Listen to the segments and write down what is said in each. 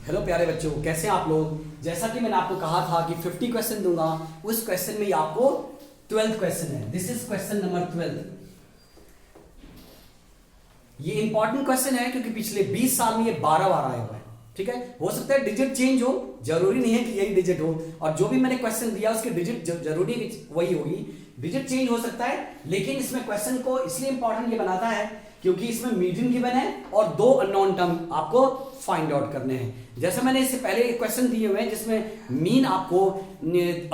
Hello प्यारे बच्चों, कैसे हैं आप लोग। जैसा कि मैंने आपको कहा था कि 50 क्वेश्चन दूंगा, उस क्वेश्चन में ये आपको 12th क्वेश्चन है। This is question number 12। ये इंपॉर्टेंट क्वेश्चन है क्योंकि पिछले 20 साल में ये 12 बार आया हुआ है। ठीक है, हो सकता है डिजिट चेंज हो, जरूरी नहीं है कि यही डिजिट हो, और जो भी मैंने क्वेश्चन दिया उसके डिजिट जरूरी वही होगी, डिजिट चेंज हो सकता है। लेकिन इसमें क्वेश्चन को इसलिए इंपॉर्टेंट ये बनाता है क्योंकि इसमें मीडियन गिवन है और दो अननोन टर्म आपको फाइंड आउट करने हैं। जैसे मैंने इससे पहले क्वेश्चन दिए हुए हैं जिसमें मीन आपको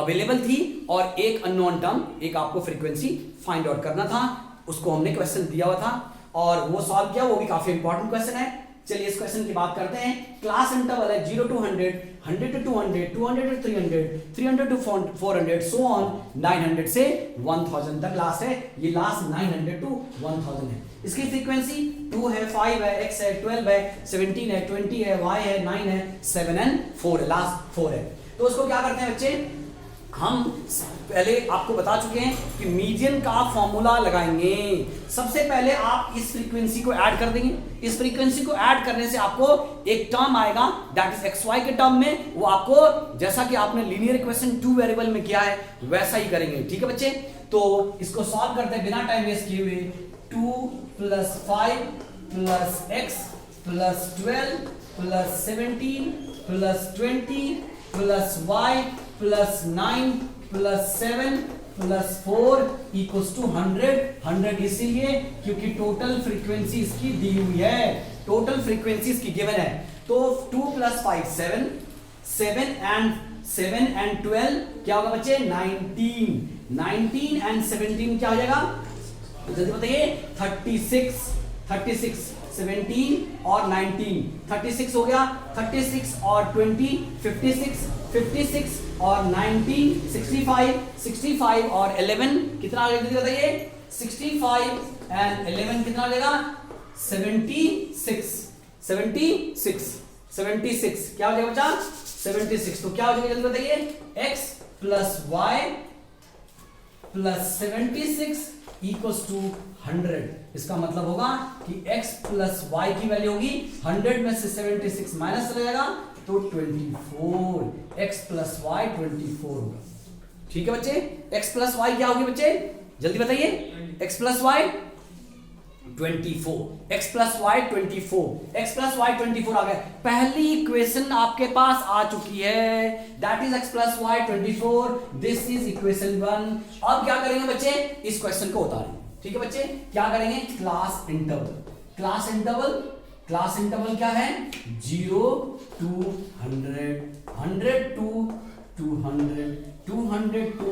अवेलेबल थी और एक अननोन टर्म, एक आपको फ्रीक्वेंसी फाइंड आउट करना था, उसको हमने क्वेश्चन दिया हुआ था और वो सॉल्व किया। वो भी काफी इंपॉर्टेंट क्वेश्चन है। चलिए इस क्वेश्चन की बात करते हैं। क्लास इंटरवल है 0 to 100, 100 to 200, 200 to 300, 300 to 400, so on 900 से 1000 तक लास्ट है। ये लास्ट 900 to 1000 है। इसकी फ्रीक्वेंसी 2 है, 5 है, x है, 12 है, 17 है, 20 है, y है, 9 है, 7 एंड 4 है, लास्ट 4 है। तो उसको क्या करते हैं बच्चे, हम पहले आपको बता चुके हैं कि मीडियन का फॉर्मूला लगाएंगे। सबसे पहले आप इस फ्रीक्वेंसी को ऐड कर देंगे। इस फ्रीक्वेंसी को ऐड करने से आपको एक टर्म आएगा, दैट इज एक्स वाई के टर्म में। वो आपको जैसा कि आपने लीनियर इक्वेशन 2 वेरिएबल में किया है वैसा ही करेंगे। ठीक है बच्चे, तो इसको सॉल्व करते हैं बिना टाइम वेस्ट किए हुए। 2 + 5 + x + 12 + 17 + 20 + y + 9 + 7 + 4 = 100। 100 इसीलिए क्योंकि टोटल फ्रीक्वेंसी इसकी दी हुई है, टोटल फ्रीक्वेंसी इसकी गिवन है। तो 2 + 5 7, 7 एंड 12 क्या होगा बच्चे, 19। 19 एंड 17 क्या हो जाएगा, जल्दी बताइए, 36। 17 और 19 36 हो गया। 36 और 20 56, 56 और 19 65 और 11 कितना आ जाएगा, बताइए। 65 एंड 11 कितना आ जाएगा, 76 क्या हो जाएगा बच्चा, 76। तो क्या हो जाएगा जल्दी बताइए, x + y + 76 = 100। इसका मतलब होगा कि x + y की वैल्यू होगी 100 में से 76 माइनस चला जाएगा तो 24। x + y 24 होगा। ठीक है बच्चे, x + y क्या होगी बच्चे, जल्दी बताइए। x + y 24, x + y 24, x + y 24 आ गया। पहली इक्वेशन आपके पास आ चुकी है, that is x + y 24। This is equation 1। अब क्या करेंगे बच्चे, इस क्वेश्चन को उतारेंगे। ठीक है बच्चे, क्या करेंगे, क्लास इंटरवल। क्लास इंटरवल क्या है, 0 to 100, 100 to 200, 200 to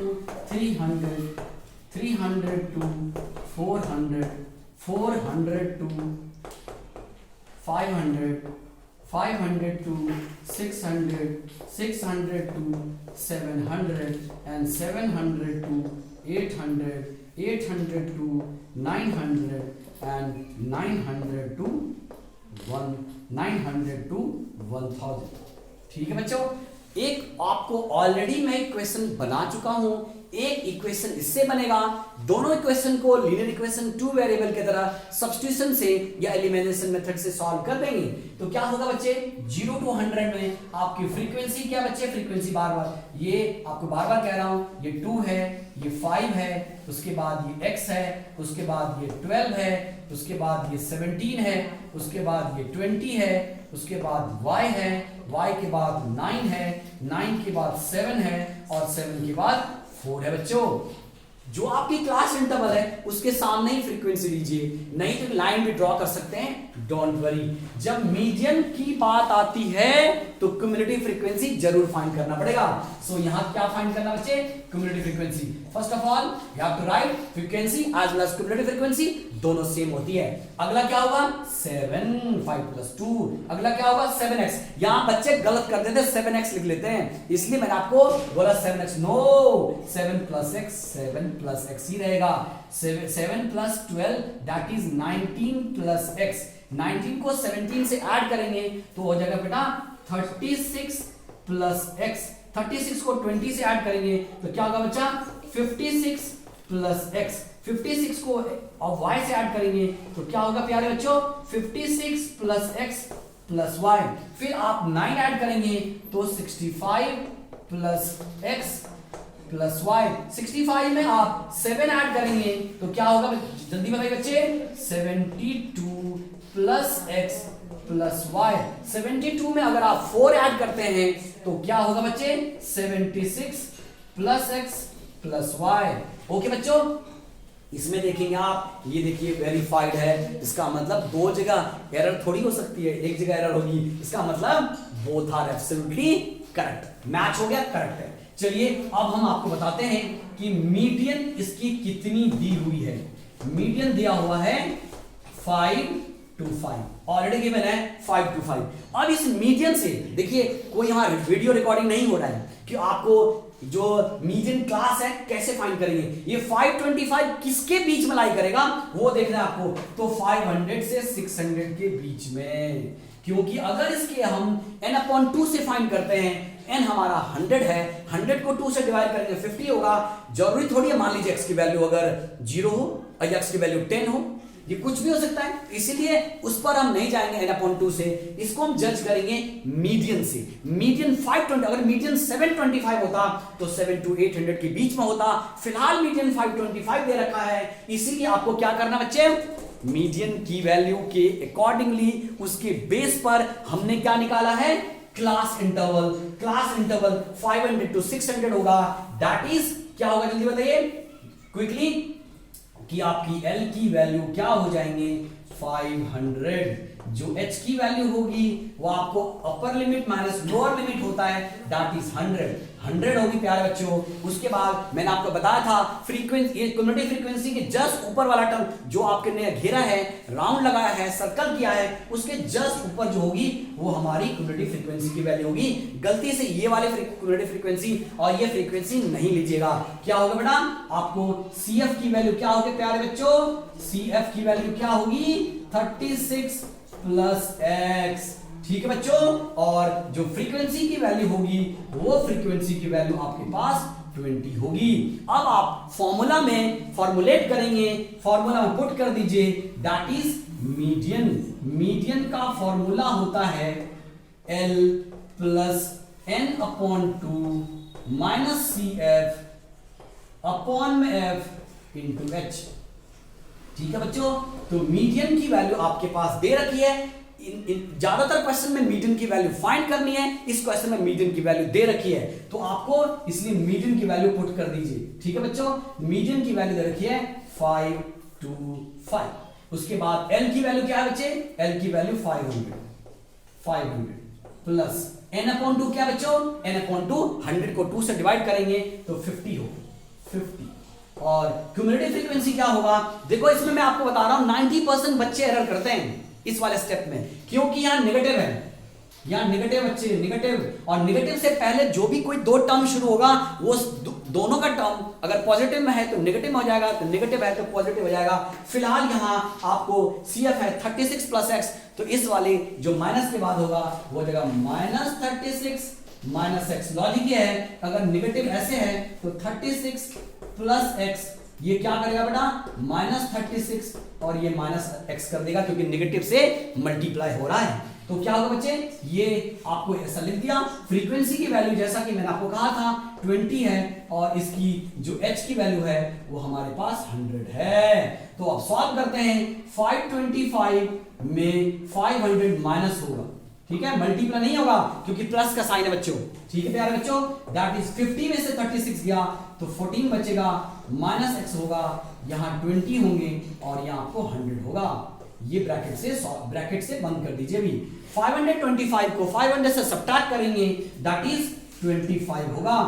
300, 300 to 400, 400 to 500, 500 to 600, 600 to 700 and 700 to 800, 800 to 900 and 900 to 1000। ठीक है बच्चों, एक आपको ऑलरेडी मैं इक्वेशन बना चुका हूं, एक इक्वेशन इससे बनेगा। दोनों इक्वेशन को लीनियर इक्वेशन 2 वेरिएबल की तरह सब्स्टिट्यूशन से या एलिमिनेशन मेथड से सॉल्व कर देंगे। तो क्या होगा बच्चे, 0 to 100 में आपकी फ्रीक्वेंसी क्या बच्चे, फ्रीक्वेंसी बार बार ये आपको बार बार कह रहा हूं, ये 2 है, ये 5 है, उसके बाद ये x है, उसके बाद ये 12 है, उसके बाद ये 17 है, उसके बाद ये 20 है, उसके बाद y है, y के बाद 9 है, 9 के बाद 7 है और 7 के बाद 4 है। बच्चों जो आपकी क्लास इंटरवल है उसके सामने ही फ्रीक्वेंसी लीजिए, नहीं तो लाइन भी ड्रॉ कर सकते हैं, डोंट वरी। जब मीडियन की बात आती है तो क्युमुलेटिव फ्रीक्वेंसी जरूर फाइंड करना पड़ेगा। सो यहां क्या फाइंड करना बच्चे, cumulative frequency. First of all you have to write frequency as well as cumulative frequency, दोनों सेम होती है। अगला क्या होगा, 7, 5 + 2। अगला क्या होगा, 7x। यहां बच्चे गलत कर देते हैं, 7x लिख लेते हैं, इसलिए मैंने आपको बोला 7x। नो, 7 + x 7 + x ही रहेगा। 7 + 12 दैट इज 19 + x। 19 को 17 से ऐड करेंगे तो हो जाएगा बेटा 36 + x। 36 को 20 से ऐड करेंगे तो क्या होगा बच्चा, 56 + x। 56 को और y से ऐड करेंगे तो क्या होगा प्यारे बच्चों, 56 + x प्लस वाई, फिर आप 9 ऐड करेंगे तो 65 प्लस एक्स प्लस वाई, 65 में आप 7 ऐड करेंगे तो क्या होगा, जल्दी बताइए बच्चे, 72 प्लस एक्स प्लस वाई, 72 में अगर आप 4 ऐड करते हैं तो क्या होगा बच्चे, 76 plus x plus y. Okay बच्चों, इसमें देखेंगे आप, ये देखिए वेरीफाइड है, इसका मतलब दो जगह एरर थोड़ी हो सकती है, एक जगह एरर होगी, इसका मतलब both are absolutely correct, match हो गया, करेक्ट है। चलिए अब हम आपको बताते हैं कि मीडियन इसकी कितनी दी हुई है। मीडियन दिया हुआ है 5 to 5, ऑलरेडी गिवन है 5 to 5। अब इस मीडियन से देखिए, कोई यहाँ वीडियो रिकॉर्डिंग नहीं हो रहा है कि आपको जो मीडियन क्लास है कैसे फाइंड करेंगे, ये 525 किसके बीच में लाई करेगा वो देखना है आपको, तो 500 से 600 के बीच में, क्योंकि अगर इसके हम n/2 से फाइंड करते हैं, n हमारा 100 है, 100 को 2 से डिवाइड करेंगे 50 होगा, जरूरी थोड़ी है मान लीजिए x की वैल्यू अगर 0 हो और x की वैल्यू 10 हो, ये कुछ भी हो सकता है, इसीलिए उस पर हम नहीं जाएंगे n/2 से, इसको हम जज करेंगे मीडियन से। मीडियन 520, अगर मीडियन 725 होता तो 7 to 800 के बीच में होता, फिलहाल मीडियन 525 दे रखा है, इसीलिए आपको क्या करना बच्चे, मीडियन की वैल्यू के अकॉर्डिंगली उसके बेस पर हमने क्या निकाला है, class interval. Class interval 500 to 600 होगा, दैट इज क्या होगा, जल्दी बताइए क्विकली, कि आपकी L की वैल्यू क्या हो जाएंगे 500, जो H की वैल्यू होगी वो आपको upper limit minus lower limit होता है, दैट इज 100 होगी प्यारे बच्चों। उसके बाद मैंने आपको बताया था फ्रीक्वेंसी, ये क्युमुलेटिव फ्रीक्वेंसी के जस्ट ऊपर वाला टर्म जो आपके ने घेरा है, राउंड लगाया है, सर्कल किया है, उसके जस्ट ऊपर जो होगी वो हमारी क्युमुलेटिव फ्रीक्वेंसी की वैल्यू होगी। गलती से ये वाली क्युमुलेटिव फ्रीक्वेंसी और ये फ्रीक्वेंसी नहीं लीजिएगा। क्या होगा बेटा, आपको CF की वैल्यू क्या होगी प्यारे बच्चों, CF की वैल्यू क्या होगी 36 प्लस एक्स, ठीक है बच्चों, और जो फ्रीक्वेंसी की वैल्यू होगी वो फ्रीक्वेंसी की वैल्यू आपके पास 20 होगी। अब आप फॉर्मूला में फॉर्मुलेट करेंगे, फॉर्मूला में पुट कर दीजिए, दैट इज मीडियन। मीडियन का फॉर्मूला होता है L plus n/2 minus CF upon में F इंटू H, ठीक है बच्चों। तो मीडियन की वैल्यू आपके पास दे रखी है, ज्यादातर क्वेश्चन में मीडियन की वैल्यू फाइंड करनी है, इस क्वेश्चन में मीडियन की वैल्यू दे रखी है, तो आपको इसलिए मीडियन की वैल्यू पुट कर दीजिए, ठीक है बच्चों। मीडियन की वैल्यू दे रखी है 5 to 5। उसके बाद L की वैल्यू क्या है बच्चे, L की वैल्यू 500 प्लस n/2 क्या बच्चों, n/2 100 को 2 से डिवाइड करेंगे तो 50 होगा, 50। और क्युमुलेटिव फ्रीक्वेंसी क्या होगा, देखो इसमें मैं आपको बता रहा हूं 90% बच्चे एरर करते हैं इस वाले स्टेप में, क्योंकि यहां नेगेटिव है, यहां नेगेटिव बच्चे नेगेटिव, और नेगेटिव से पहले जो भी कोई दो टर्म शुरू होगा वो दोनों का टर्म अगर पॉजिटिव में है तो नेगेटिव हो जाएगा, तो नेगेटिव है तो पॉजिटिव हो जाएगा। फिलहाल यहां आपको CF है 36 प्लस एक्स, तो इस वाले जो माइनस के बाद होगा वो जगह माइनस 36 माइनस एक्स। लॉजिक ये है, अगर नेगेटिव ऐसे है तो 36 प्लस एक्स, ये क्या करेगा बेटा माइनस 36 और ये माइनस एक्स कर देगा, क्योंकि नेगेटिव से मल्टीप्लाई हो रहा है। तो क्या होगा बच्चे, ये आपको ऐसा लिख दिया। फ्रीक्वेंसी की वैल्यू जैसा कि मैंने आपको कहा था 20 है, और इसकी जो H की वैल्यू है वो हमारे पास 100 है। तो अब सॉल्व करते हैं, 525 में 500 माइनस होगा, ठीक है, मल्टीप्लाई नहीं होगा क्योंकि प्लस का साइन है बच्चों, ठीक है प्यारे बच्चों। दैट इज 50 में से 36 गया तो 14 बचेगा, माइनस एक्स होगा, यहाँ 20 होंगे और यहाँ आपको 100 होगा। ये ब्रैकेट से बंद कर दीजिए। भी 525 को 500 से सब्ट्रैक्ट करेंगे, दैट इज 25 होगा,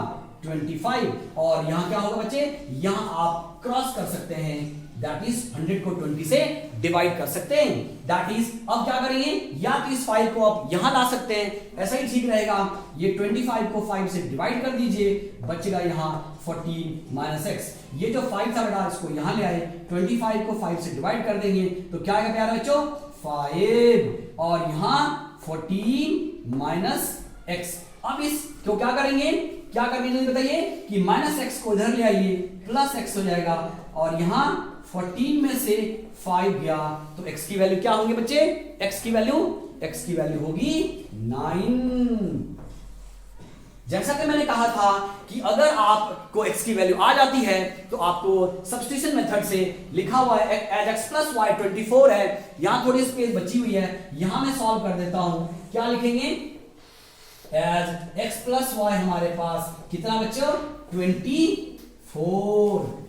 25। और यहाँ क्या होगा बच्चे, यहाँ आप क्रॉस कर सकते हैं, दैट इज 100 को 20 से डिवाइड कर सकते हैं। दैट इज अब क्या करेंगे, या तो इस 5 को आप यहां ला सकते हैं, ऐसा ही ठीक रहेगा। ये 25 को 5 से डिवाइड कर दीजिए, बचेगा यहां 14 माइनस एक्स। ये जो 5 था बेटा इसको यहां ले आए, 25 को 5 से डिवाइड कर देंगे तो क्या आएगा प्यारे बच्चों 5, और यहां 14 माइनस एक्स। अब इसको क्या करेंगे, क्या करेंगे बताइए, कि माइनस एक्स को इधर ले आइए, प्लस एक्स हो जाएगा, और यहां 14 में से 5 गया तो x की वैल्यू क्या होंगे बच्चे, x की वैल्यू x की वैल्यू होगी 9। जैसा कि मैंने कहा था कि अगर आपको x की वैल्यू आ जाती है तो आपको सब्स्टिट्यूशन मेथड से लिखा हुआ है एज x प्लस वाई 24 है, यहां थोड़ी स्पेस बची हुई है, यहां मैं सॉल्व कर देता हूं। क्या लिखेंगे? एज x प्लस वाई हमारे पास कितना बच्चों? 24।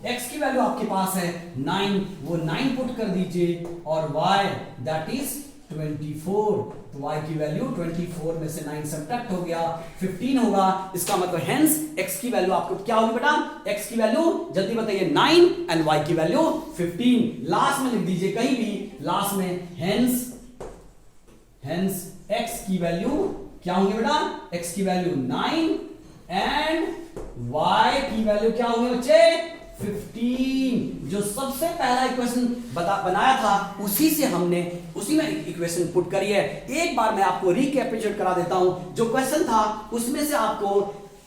x की वैल्यू आपके पास है 9, वो 9 पुट कर दीजिए और y दैट इज 24, तो y की वैल्यू 24 में से 9 सब्ट्रैक्ट हो गया 15 होगा। इसका मतलब हेंस x की वैल्यू आपको क्या होगी बेटा? x की वैल्यू जल्दी बताइए 9 एंड y की वैल्यू 15। लास्ट में लिख दीजिए कहीं भी लास्ट में हेंस x की वैल्यू क्या होंगे बेटा? x की वैल्यू 9 एंड y की वैल्यू क्या होंगे बच्चे? 15। जो सबसे पहला इक्वेशन बनाया था उसी में इक्वेशन पुट करी है। एक बार मैं आपको रिकैपिचुलेट करा देता हूं। जो क्वेश्चन था उसमें से आपको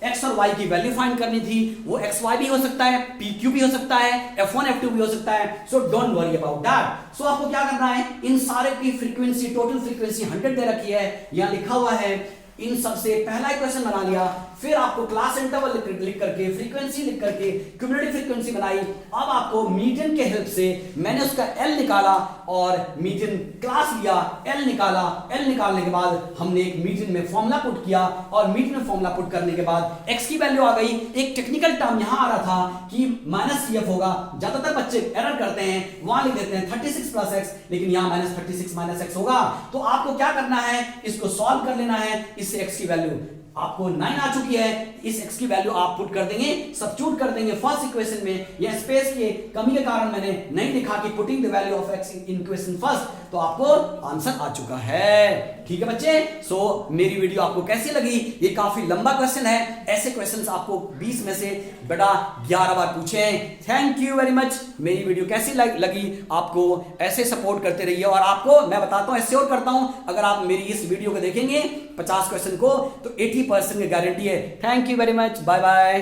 x और y की वैल्यू फाइंड करनी थी। वो xy भी हो सकता है, pq भी हो सकता है, f1 f2 भी हो सकता है। So don't worry about that. So आपको क्या करना है, इन सारे की फ्रीक्वेंसी, टोटल फ्रीक्वेंसी 100 दे रखी है, यहां लिखा हुआ है। इन सबसे पहला इक्वेशन बना लिया, फिर आपको क्लास इंटरवल लिख करके, फ्रीक्वेंसी लिख करके क्यूमुलेटिव फ्रीक्वेंसी बनाई। अब आपको मीडियन के हेल्प से मैंने उसका L निकाला और मीडियन क्लास लिया, L निकाला। L निकालने के बाद हमने एक मीडियन में फॉर्मूला पुट किया और मीडियन में फॉर्मूला पुट करने के बाद x की वैल्यू आ गई। एक टेक्निकल टर्म यहां आ रहा था कि -cf होगा। ज्यादातर बच्चे एरर करते हैं, वहां लिख देते हैं 36 प्लस x, लेकिन यहां -36 x होगा। तो आपको क्या करना है, इसको सॉल्व कर लेना है। इससे x की वैल्यू आपको 9 आ चुकी है, इस x की वैल्यू आप पुट कर देंगे, सब्स्टिट्यूट कर देंगे फर्स्ट इक्वेशन में। यह स्पेस के कमी के कारण मैंने नहीं लिखा कि putting the value of x in equation first, तो आपको आंसर आ चुका है। ठीक है बच्चे। सो मेरी वीडियो आपको कैसी लगी? ये काफी लंबा क्वेश्चन है, ऐसे क्वेश्चंस आपको 20 में से बेटा 11 बार पूछे हैं। Thank you very much. मेरी वीडियो कैसी लगी आपको? ऐसे सपोर्ट करते रहिए और आपको मैं बताता हूं, ऐसे और करता हूं, अगर आप मेरी इस वीडियो को देखेंगे 50 क्वेश्चन को तो 80% की गारंटी है। Thank you very much, bye bye.